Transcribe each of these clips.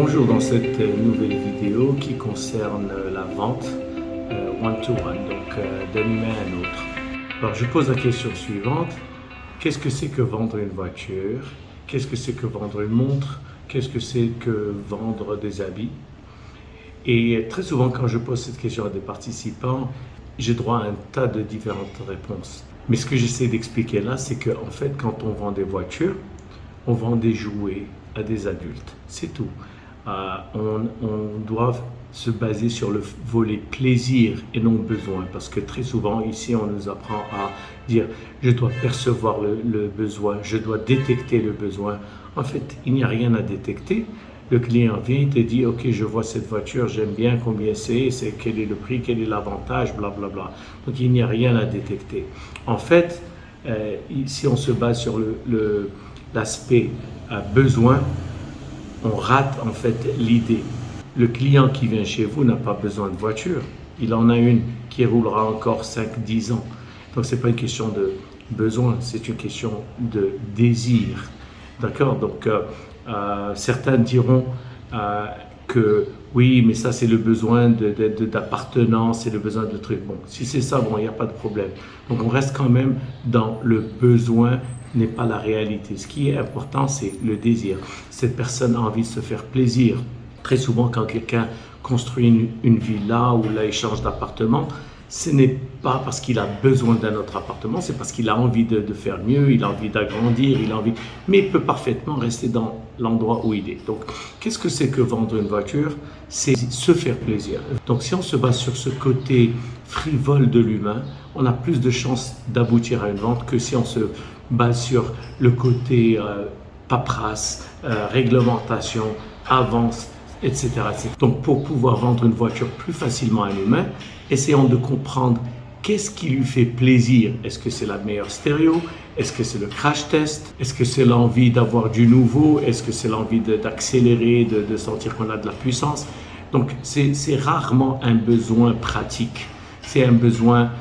Bonjour dans cette nouvelle vidéo qui concerne la vente one-to-one, donc d'un humain à un autre. Alors je pose la question suivante, qu'est-ce que c'est que vendre une voiture? Qu'est-ce que c'est que vendre une montre? Qu'est-ce que c'est que vendre des habits? Et très souvent quand je pose cette question à des participants, j'ai droit à un tas de différentes réponses. Mais ce que j'essaie d'expliquer là, c'est qu'en fait quand on vend des voitures, on vend des jouets à des adultes, c'est tout. On doit se baser sur le volet plaisir et non besoin, parce que très souvent ici on nous apprend à dire je dois percevoir le besoin, je dois détecter le besoin. En fait, il n'y a rien à détecter. Le client vient, il te dit ok, je vois cette voiture, j'aime bien, combien c'est, quel est le prix, quel est l'avantage, blablabla. Donc il n'y a rien à détecter. En fait, si on se base sur l'aspect besoin, on rate en fait l'idée. Le client qui vient chez vous n'a pas besoin de voiture. Il en a une qui roulera encore 5-10 ans. Donc ce n'est pas une question de besoin, c'est une question de désir. D'accord? Donc certains diront que oui, mais ça c'est le besoin d'appartenance, c'est le besoin de trucs. Bon, si c'est ça, bon, il n'y a pas de problème. Donc on reste quand même dans le besoin n'est pas la réalité. Ce qui est important, c'est le désir. Cette personne a envie de se faire plaisir. Très souvent, quand quelqu'un construit une villa ou là, il change d'appartement, ce n'est pas parce qu'il a besoin d'un autre appartement, c'est parce qu'il a envie de faire mieux, il a envie d'agrandir, mais il peut parfaitement rester dans l'endroit où il est. Donc, qu'est-ce que c'est que vendre une voiture? C'est se faire plaisir. Donc, si on se base sur ce côté frivole de l'humain, on a plus de chances d'aboutir à une vente que si on se base sur le côté paperasse, réglementation, avance, etc., etc. Donc pour pouvoir vendre une voiture plus facilement à un humain, essayons de comprendre qu'est-ce qui lui fait plaisir. Est-ce que c'est la meilleure stéréo? Est-ce que c'est le crash test? Est-ce que c'est l'envie d'avoir du nouveau? Est-ce que c'est l'envie d'accélérer, de sentir qu'on a de la puissance? Donc c'est rarement un besoin pratique, c'est un besoin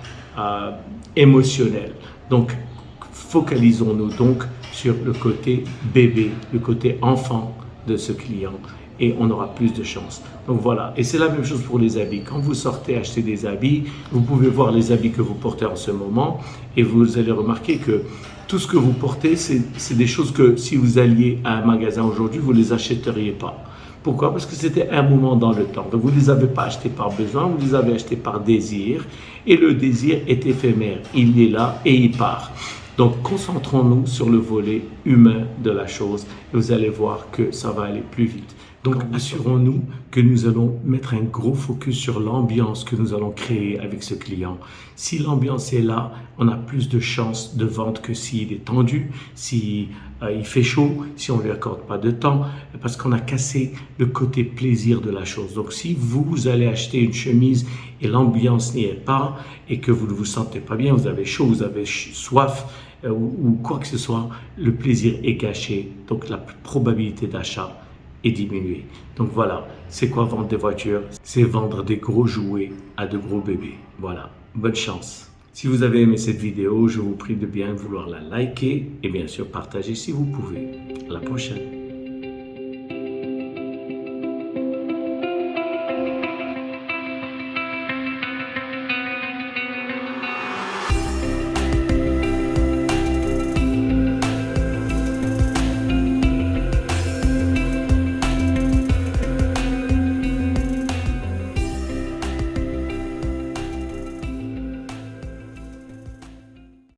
émotionnel. Donc focalisons-nous donc sur le côté bébé, le côté enfant de ce client et on aura plus de chance. Donc voilà, et c'est la même chose pour les habits. Quand vous sortez acheter des habits, vous pouvez voir les habits que vous portez en ce moment et vous allez remarquer que tout ce que vous portez, c'est des choses que si vous alliez à un magasin aujourd'hui, vous ne les achèteriez pas. Pourquoi? Parce que c'était un moment dans le temps. Donc vous ne les avez pas achetés par besoin, vous les avez achetés par désir et le désir est éphémère. Il est là et il part. Donc, concentrons-nous sur le volet humain de la chose et vous allez voir que ça va aller plus vite. Donc, assurons-nous que nous allons mettre un gros focus sur l'ambiance que nous allons créer avec ce client. Si l'ambiance est là, on a plus de chances de vente que s'il est tendu, si il fait chaud, si on ne lui accorde pas de temps, parce qu'on a cassé le côté plaisir de la chose. Donc, si vous allez acheter une chemise et l'ambiance n'y est pas et que vous ne vous sentez pas bien, vous avez chaud, vous avez soif, ou quoi que ce soit, le plaisir est gâché, donc la probabilité d'achat est diminuée. Donc voilà, c'est quoi vendre des voitures? C'est vendre des gros jouets à de gros bébés. Voilà, bonne chance. Si vous avez aimé cette vidéo, je vous prie de bien vouloir la liker et bien sûr partager si vous pouvez. À la prochaine.